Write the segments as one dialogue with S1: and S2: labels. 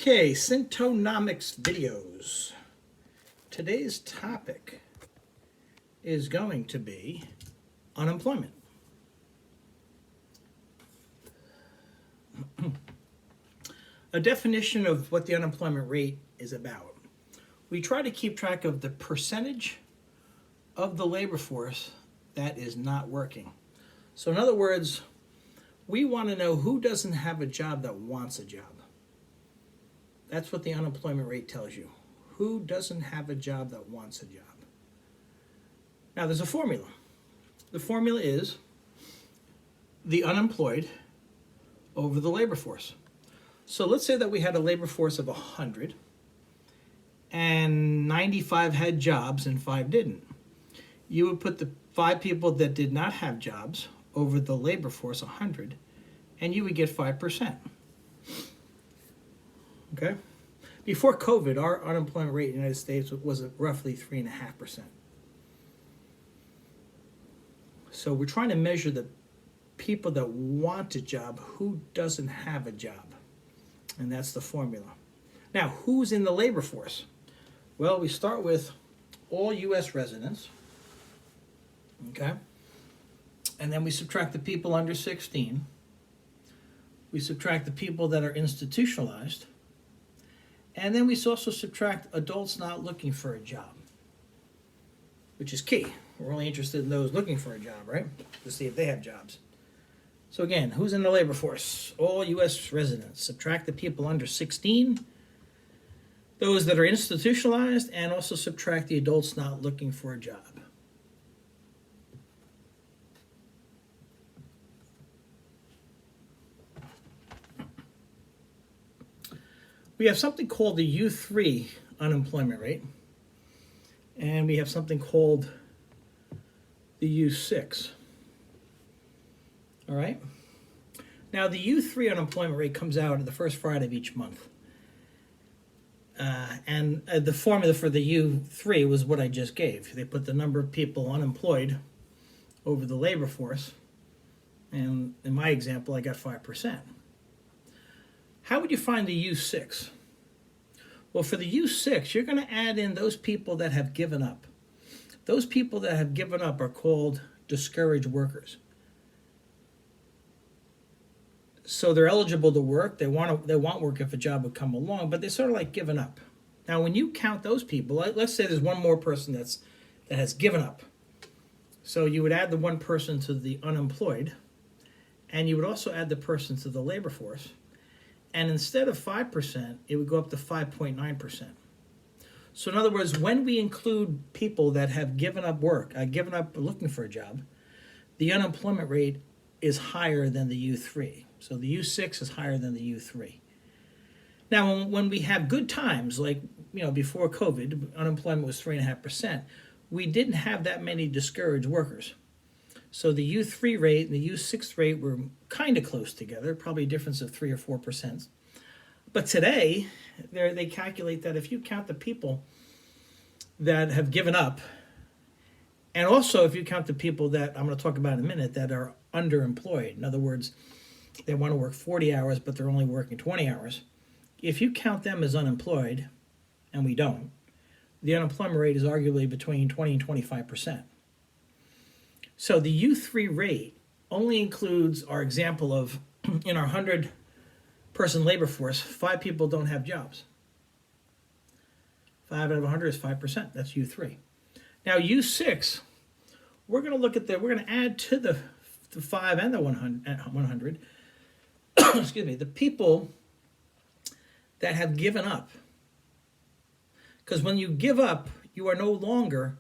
S1: Okay, Syntonomics videos. Today's topic is going to be unemployment. A definition of what the unemployment rate is about. We try to keep track of the percentage of the labor force that is not working. So in other words, we want to know who doesn't have a job that wants a job. That's what the unemployment rate tells you. Who doesn't have a job that wants a job? Now there's a formula. The formula is the unemployed over the labor force. So let's say that we had a labor force of 100 and 95 had jobs and 5 didn't. You would put the 5 people that did not have jobs over the labor force 100 and you would get 5%. Okay? Before COVID, our unemployment rate in the United States was roughly 3.5%. So we're trying to measure the people that want a job, who doesn't have a job. And that's the formula. Now, who's in the labor force? Well, we start with all U.S. residents. Okay? And then we subtract the people under 16. We subtract the people that are institutionalized. And then we also subtract adults not looking for a job, which is key. We're only interested in those looking for a job, right? To see if they have jobs. So again, who's in the labor force? All U.S. residents. Subtract the people under 16, those that are institutionalized, and also subtract the adults not looking for a job. We have something called the U3 unemployment rate, and we have something called the U6. All right? Now, the U3 unemployment rate comes out the first Friday of each month. And the formula for the U3 was what I just gave. They put the number of people unemployed over the labor force, and in my example, I got 5%. How would you find the U6? Well, for the U6, you're going to add in those people that have given up. Those people that have given up are called discouraged workers. So they're eligible to work. They want work if a job would come along, but they're sort of like giving up. Now, when you count those people, let's say there's one more person that has given up. So you would add the one person to the unemployed, and you would also add the person to the labor force. And instead of 5%, it would go up to 5.9%. So in other words, when we include people that have given up work, given up looking for a job, the unemployment rate is higher than the U3. So the U6 is higher than the U3. Now, when we have good times, like before COVID, unemployment was 3.5%, we didn't have that many discouraged workers. So the U3 rate and the U6 rate were kind of close together, probably a difference of 3 or 4%. But today, they calculate that if you count the people that have given up, and also if you count the people that I'm going to talk about in a minute that are underemployed, in other words, they want to work 40 hours, but they're only working 20 hours. If you count them as unemployed, and we don't, the unemployment rate is arguably between 20 and 25%. So the U3 rate only includes our example of, in our 100-person labor force, 5 people don't have jobs. 5 out of 100 is 5%. That's U3. Now U6, we're going to add to the 5 and the 100, excuse me, the people that have given up. Because when you give up, you are no longer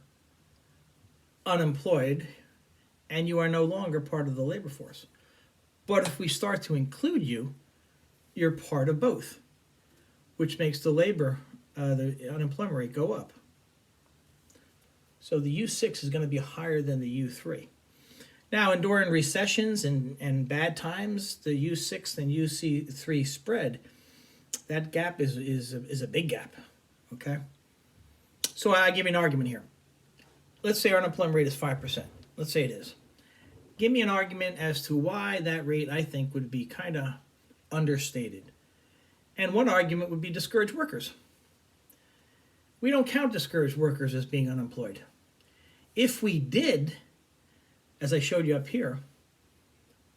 S1: unemployed, and you are no longer part of the labor force. But if we start to include you, you're part of both, which makes the unemployment rate go up. So the U6 is going to be higher than the U3. Now, during recessions and bad times, the U6 and U3 spread, that gap is a big gap, okay? So I give you an argument here. Let's say our unemployment rate is 5%. Let's say it is. Give me an argument as to why that rate, I think, would be kind of understated. And one argument would be discouraged workers. We don't count discouraged workers as being unemployed. If we did, as I showed you up here,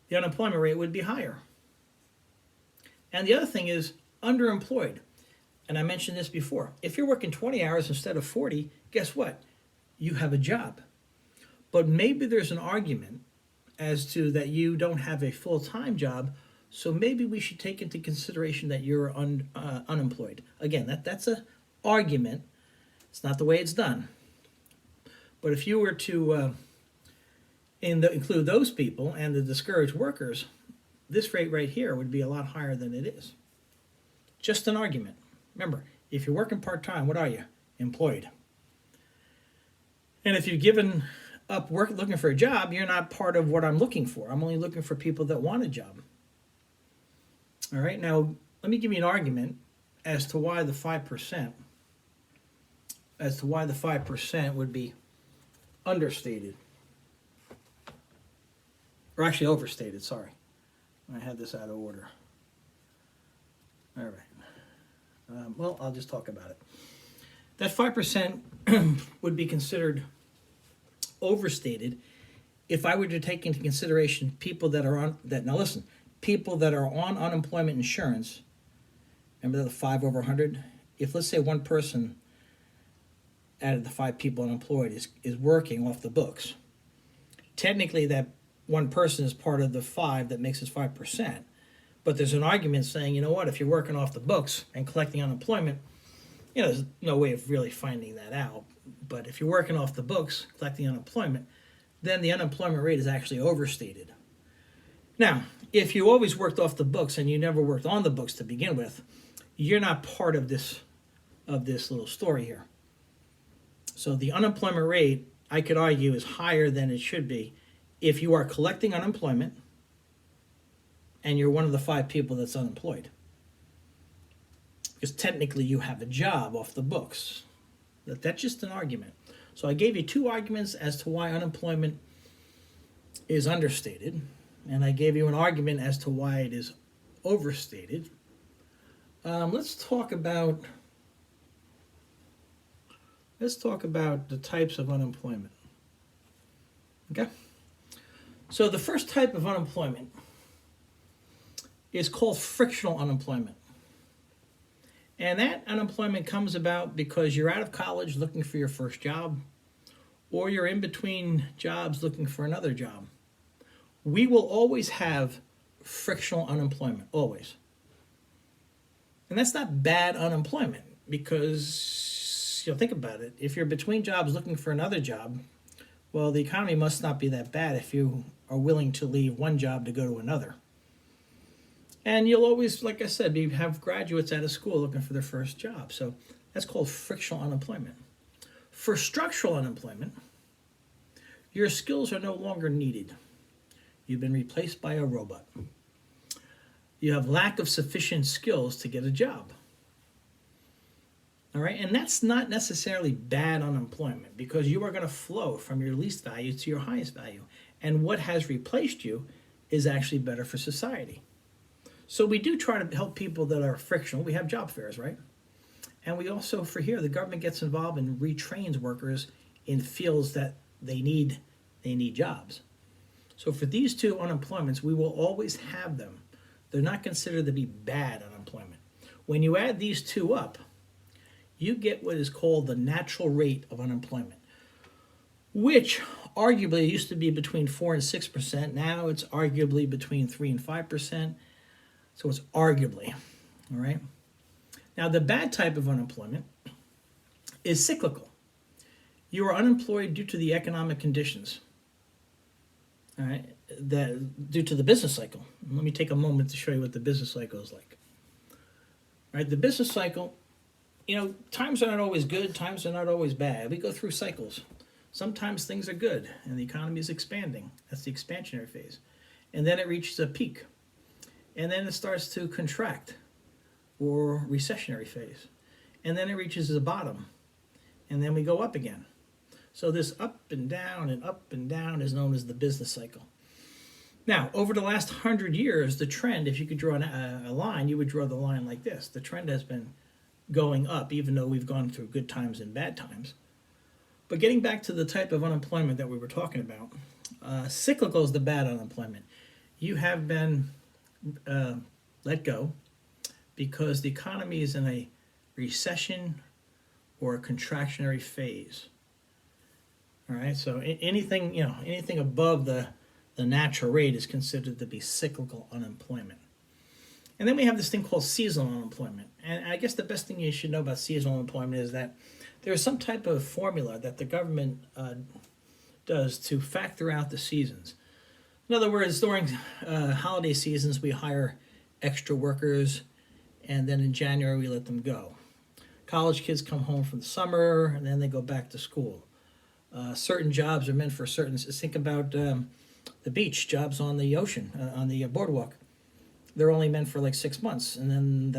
S1: the unemployment rate would be higher. And the other thing is underemployed. And I mentioned this before. If you're working 20 hours instead of 40, guess what? You have a job. But maybe there's an argument as to that you don't have a full-time job, so maybe we should take into consideration that you're unemployed. Again, that's an argument. It's not the way it's done. But if you were to include those people and the discouraged workers, this rate right here would be a lot higher than it is. Just an argument. Remember, if you're working part-time, what are you? Employed. And if you've given up work looking for a job, you're not part of what I'm looking for. I'm only looking for people that want a job. All right, now let me give you an argument as to why the 5%, would be understated. Or actually overstated, sorry. I had this out of order. All right. Well, I'll just talk about it. That 5% would be considered overstated if I were to take into consideration people that are on that. Now listen, people that are on unemployment insurance. Remember the 5 over 100. If let's say one person out of the 5 people unemployed is working off the books, technically that one person is part of the 5 that makes us 5%. But there's an argument saying, you know what, if you're working off the books and collecting unemployment, there's no way of really finding that out. But if you're working off the books, collecting unemployment, then the unemployment rate is actually overstated. Now, if you always worked off the books and you never worked on the books to begin with, you're not part of this little story here. So the unemployment rate, I could argue, is higher than it should be if you are collecting unemployment and you're one of the 5 people that's unemployed. Because technically you have a job off the books. That's just an argument. So I gave you 2 arguments as to why unemployment is understated, and I gave you an argument as to why it is overstated. Let's talk about the types of unemployment. Okay? So the first type of unemployment is called frictional unemployment. And that unemployment comes about because you're out of college looking for your first job, or you're in between jobs looking for another job. We will always have frictional unemployment, always. And that's not bad unemployment because, think about it. If you're between jobs looking for another job, well, the economy must not be that bad if you are willing to leave one job to go to another. And you'll always, like I said, have graduates out of school looking for their first job. So that's called frictional unemployment. For structural unemployment, your skills are no longer needed. You've been replaced by a robot. You have lack of sufficient skills to get a job. All right, and that's not necessarily bad unemployment because you are going to flow from your least value to your highest value. And what has replaced you is actually better for society. So we do try to help people that are frictional. We have job fairs, right? And we also, for here, the government gets involved and retrains workers in fields that they need jobs. So for these 2 unemployments, we will always have them. They're not considered to be bad unemployment. When you add these 2 up, you get what is called the natural rate of unemployment, which arguably used to be between 4 and 6%. Now it's arguably between 3 and 5%. So it's arguably, all right? Now, the bad type of unemployment is cyclical. You are unemployed due to the economic conditions, all right, due to the business cycle. Let me take a moment to show you what the business cycle is like. All right, the business cycle, times are not always good, times are not always bad. We go through cycles. Sometimes things are good and the economy is expanding. That's the expansionary phase. And then it reaches a peak. And then it starts to contract, or recessionary phase. And then it reaches a bottom. And then we go up again. So this up and down is known as the business cycle. Now, over the last 100 years, the trend, if you could draw a line, you would draw the line like this. The trend has been going up, even though we've gone through good times and bad times. But getting back to the type of unemployment that we were talking about, cyclical is the bad unemployment. You have been let go because the economy is in a recession or a contractionary phase. All right, so anything above the natural rate is considered to be cyclical unemployment. And then we have this thing called seasonal unemployment. And I guess the best thing you should know about seasonal unemployment is that there is some type of formula that the government does to factor out the seasons. In other words, during holiday seasons, we hire extra workers, and then in January, we let them go. College kids come home from the summer, and then they go back to school. Certain jobs are meant for certain. Think about the beach jobs on the ocean, on the boardwalk. They're only meant for like 6 months, and then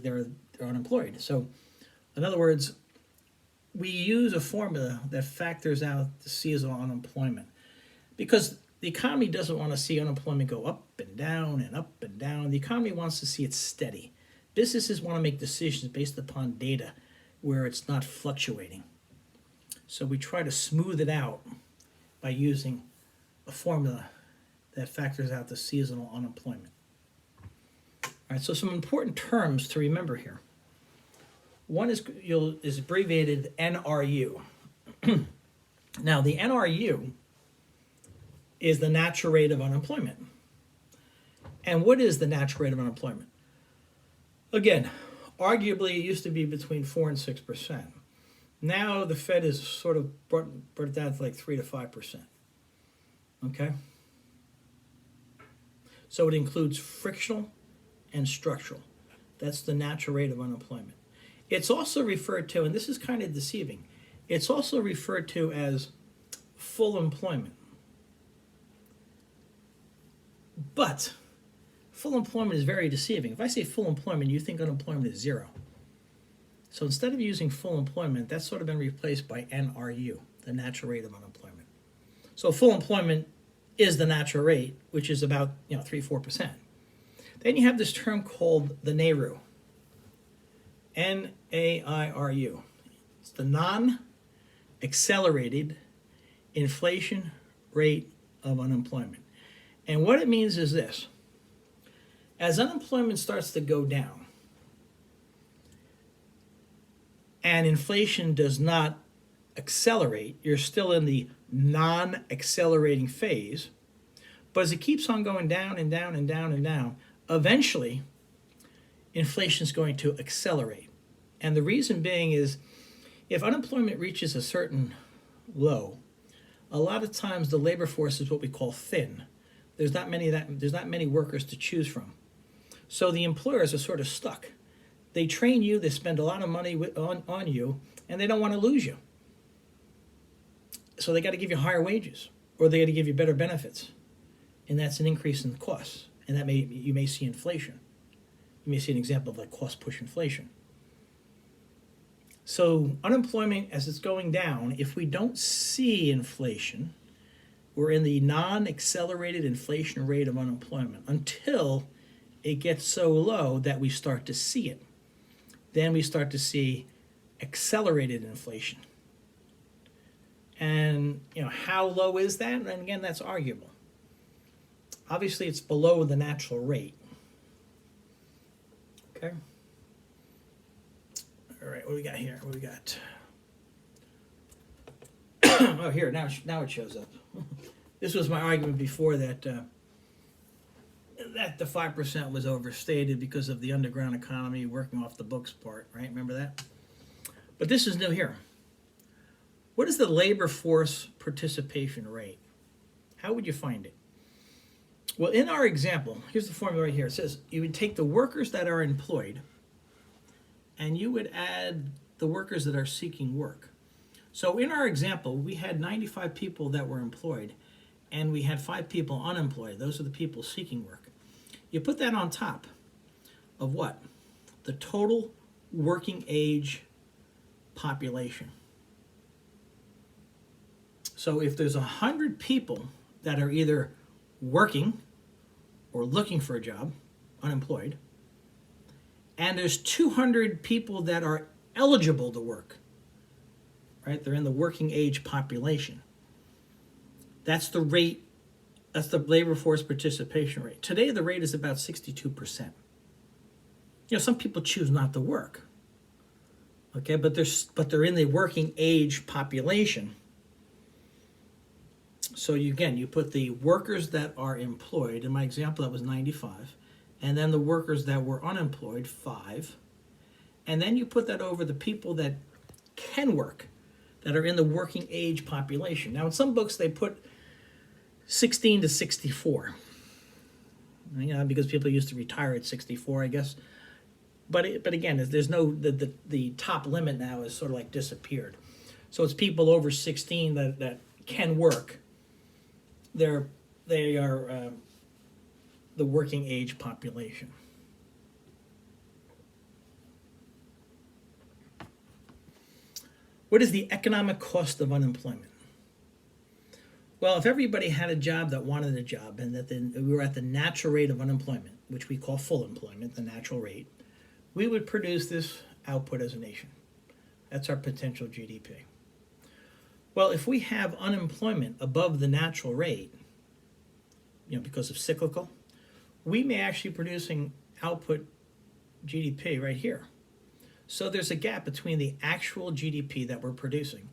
S1: they're unemployed. So, in other words, we use a formula that factors out the seasonal unemployment because the economy doesn't want to see unemployment go up and down and up and down. The economy wants to see it steady. Businesses want to make decisions based upon data where it's not fluctuating. So we try to smooth it out by using a formula that factors out the seasonal unemployment. All right, so some important terms to remember here. One is abbreviated NRU. Now, the NRU is the natural rate of unemployment. And what is the natural rate of unemployment? Again, arguably it used to be between 4 and 6%. Now the Fed has sort of brought it down to like 3 to 5%. Okay? So it includes frictional and structural. That's the natural rate of unemployment. It's also referred to, and this is kind of deceiving, it's also referred to as full employment. But full employment is very deceiving. If I say full employment, you think unemployment is zero. So instead of using full employment, that's sort of been replaced by NRU, the natural rate of unemployment. So full employment is the natural rate, which is about 3-4%. Then you have this term called the NAIRU, N-A-I-R-U. It's the non-accelerated inflation rate of unemployment. And what it means is this. As unemployment starts to go down and inflation does not accelerate, you're still in the non-accelerating phase, but as it keeps on going down and down and down and down, eventually inflation is going to accelerate. And the reason being is if unemployment reaches a certain low, a lot of times the labor force is what we call thin. There's not many workers to choose from. So the employers are sort of stuck. They train you, they spend a lot of money on you, and they don't want to lose you. So they got to give you higher wages, or they got to give you better benefits. And that's an increase in the costs. And you may see inflation. You may see an example of like cost push inflation. So unemployment, as it's going down, if we don't see inflation, we're in the non-accelerated inflation rate of unemployment until it gets so low that we start to see it. Then we start to see accelerated inflation. And how low is that? And again, that's arguable. Obviously, it's below the natural rate. Okay. All right, what do we got here? What do we got? Oh, here, now it shows up. This was my argument before that that the 5% was overstated because of the underground economy working off the books part, right? Remember that? But this is new here. What is the labor force participation rate? How would you find it? Well, in our example, here's the formula right here. It says you would take the workers that are employed and you would add the workers that are seeking work. So in our example, we had 95 people that were employed and we had 5 people unemployed. Those are the people seeking work. You put that on top of what? The total working age population. So if there's 100 people that are either working or looking for a job, unemployed, and there's 200 people that are eligible to work, right? They're in the working age population. That's the rate, that's the labor force participation rate. Today, the rate is about 62%. Some people choose not to work, okay, but they're in the working age population. So you put the workers that are employed, in my example that was 95, and then the workers that were unemployed, 5, and then you put that over the people that can work, that are in the working age population. Now in some books they put 16 to 64, because people used to retire at 64, I guess. But again, there's no, the top limit now is sort of like disappeared. So it's people over 16 that can work. They are the working age population. What is the economic cost of unemployment? Well, if everybody had a job that wanted a job, and that we were at the natural rate of unemployment, which we call full employment, the natural rate, we would produce this output as a nation. That's our potential GDP. Well, if we have unemployment above the natural rate, because of cyclical, we may actually be producing output GDP right here. So there's a gap between the actual GDP that we're producing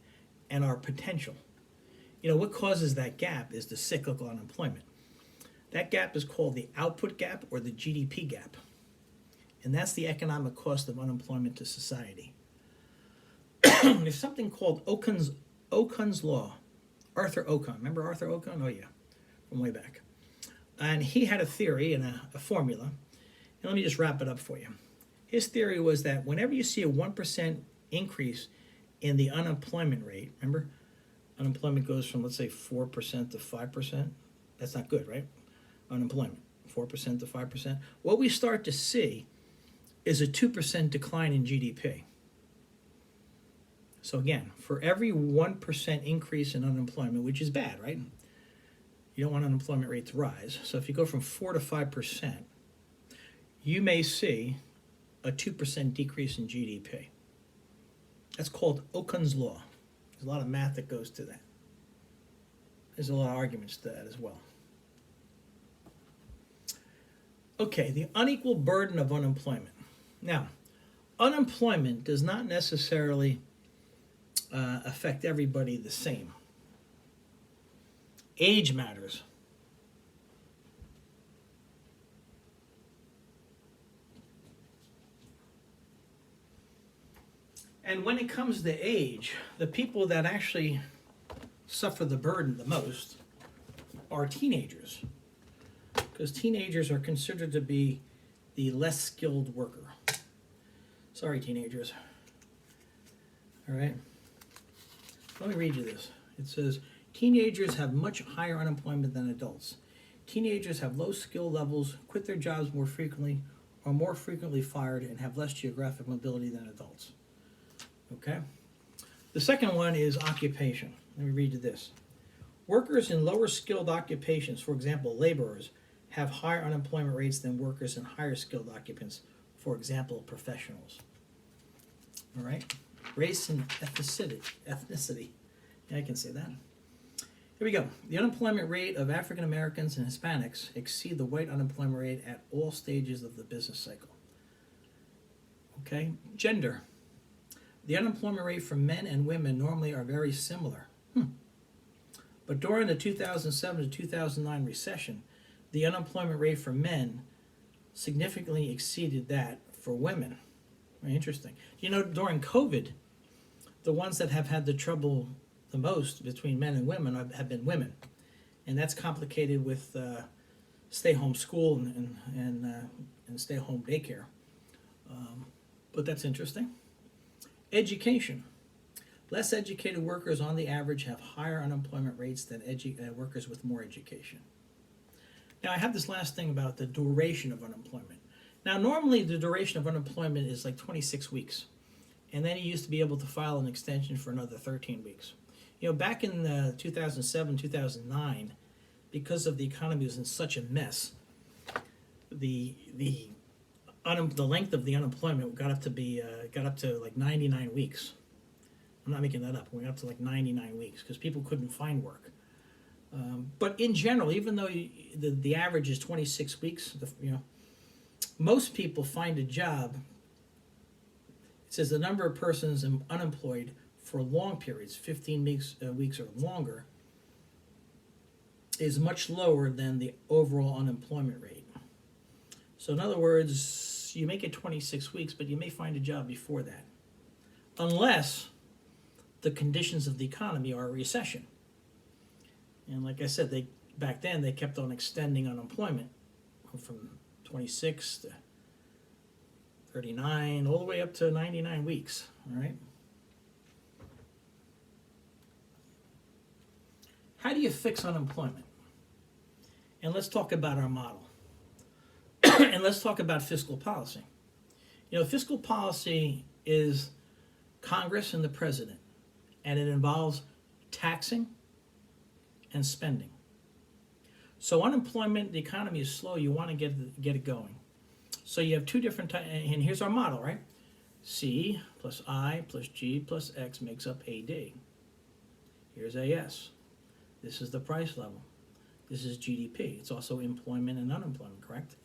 S1: and our potential. What causes that gap is the cyclical unemployment. That gap is called the output gap or the GDP gap. And that's the economic cost of unemployment to society. There's something called Okun's Law. Arthur Okun. Remember Arthur Okun? Oh, yeah, from way back. And he had a theory and a formula. And let me just wrap it up for you. His theory was that whenever you see a 1% increase in the unemployment rate, remember, unemployment goes from, let's say, 4% to 5%. That's not good, right? Unemployment, 4% to 5%. What we start to see is a 2% decline in GDP. So again, for every 1% increase in unemployment, which is bad, right? You don't want unemployment rate to rise. So if you go from 4 to 5%, you may see a 2% decrease in GDP. That's called Okun's Law. There's a lot of math that goes to that. There's a lot of arguments to that as well. Okay, the unequal burden of unemployment. Now, unemployment does not necessarily affect everybody the same. Age matters. And when it comes to age, the people that actually suffer the burden the most are teenagers, because teenagers are considered to be the less skilled worker. Sorry, teenagers. All right. Let me read you this. It says, teenagers have much higher unemployment than adults. Teenagers have low skill levels, quit their jobs more frequently, are more frequently fired, and have less geographic mobility than adults. Okay? The second one is occupation. Let me read you this. Workers in lower skilled occupations, for example, laborers, have higher unemployment rates than workers in higher skilled occupants, for example, professionals. All right? Race and ethnicity. Yeah, I can say that. Here we go. The unemployment rate of African Americans and Hispanics exceed the white unemployment rate at all stages of the business cycle. Okay? Gender. The unemployment rate for men and women normally are very similar. But during the 2007 to 2009 recession, the unemployment rate for men significantly exceeded that for women. Very interesting. During COVID, the ones that have had the trouble the most between men and women have been women. And that's complicated with stay-home school and stay-home daycare. But that's interesting. Education. Less educated workers on the average have higher unemployment rates than workers with more education. Now I have this last thing about the duration of unemployment. Now normally the duration of unemployment is like 26 weeks. And then you used to be able to file an extension for another 13 weeks. Back in 2007, 2009, because of the economy was in such a mess, the length of the unemployment got up to like 99 weeks. I'm not making that up. We got up to like 99 weeks because people couldn't find work. But in general, even though the average is 26 weeks, most people find a job. It says the number of persons unemployed for long periods, 15 weeks or longer, is much lower than the overall unemployment rate. So in other words, you make it 26 weeks, but you may find a job before that, unless the conditions of the economy are a recession. And like I said, back then they kept on extending unemployment from 26 to 39, all the way up to 99 weeks. All right. How do you fix unemployment? And let's talk about our model. And let's talk about fiscal policy. Fiscal policy is Congress and the president, and it involves taxing and spending. So unemployment, the economy is slow. You want to get it going. So you have two different types, and here's our model, right? C plus I plus G plus X makes up AD. Here's AS. This is the price level. This is GDP. It's also employment and unemployment, correct?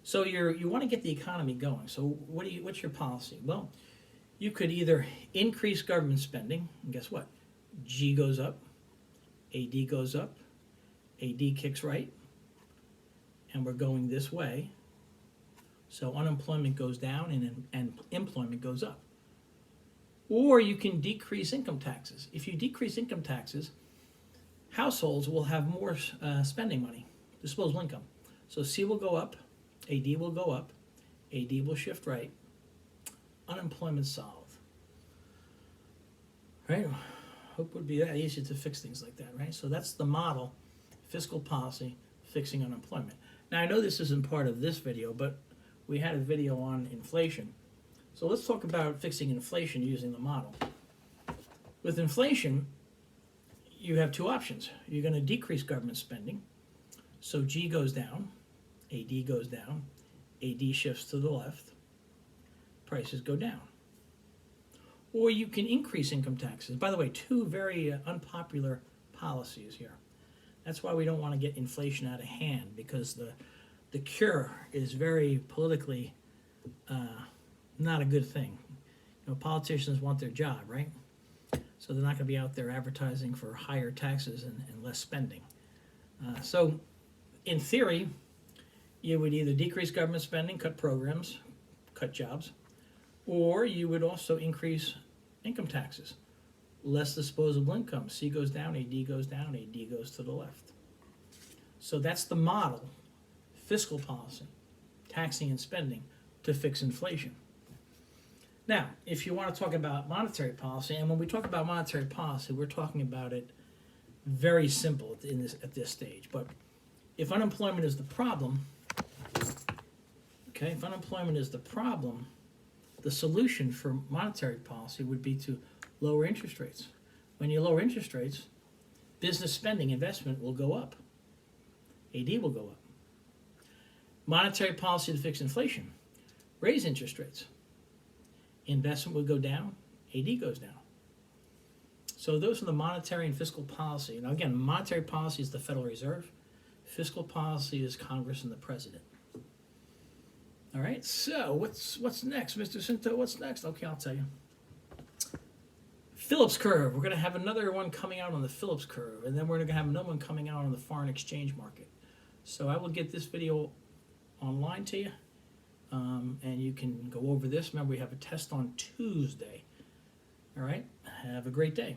S1: So you want to get the economy going. So what's your policy? Well, you could either increase government spending, and guess what? G goes up, AD goes up, AD kicks right, and we're going this way. So unemployment goes down and employment goes up. Or you can decrease income taxes. If you decrease income taxes, households will have more spending money, disposable income. So C will go up, AD will go up, AD will shift right, unemployment solved. Right? Hope it would be that easy to fix things like that, right? So that's the model, fiscal policy, fixing unemployment. Now I know this isn't part of this video, but we had a video on inflation. So let's talk about fixing inflation using the model. With inflation, you have two options. You're going to decrease government spending. So G goes down, AD goes down, AD shifts to the left, prices go down. Or you can increase income taxes. By the way, two very unpopular policies here. That's why we don't want to get inflation out of hand, because the cure is very politically not a good thing. Politicians want their job, right? So they're not going to be out there advertising for higher taxes and less spending. So in theory, you would either decrease government spending, cut programs, cut jobs, or you would also increase income taxes. Less disposable income. C goes down, AD goes down, AD goes to the left. So that's the model, fiscal policy, taxing and spending to fix inflation. Now, if you want to talk about monetary policy, and when we talk about monetary policy, we're talking about it very simple at this stage. But if unemployment is the problem, the solution for monetary policy would be to lower interest rates. When you lower interest rates, business spending, investment will go up. AD will go up. Monetary policy to fix inflation, raise interest rates. Investment would go down, AD goes down. So those are the monetary and fiscal policy. Now again, monetary policy is the Federal Reserve. Fiscal policy is Congress and the President. All right, so what's next, Mr. Cinto? What's next? Okay, I'll tell you. Phillips curve. We're going to have another one coming out on the Phillips curve, and then we're going to have another one coming out on the foreign exchange market. So I will get this video online to you, and you can go over this. Remember, we have a test on Tuesday. All right, have a great day.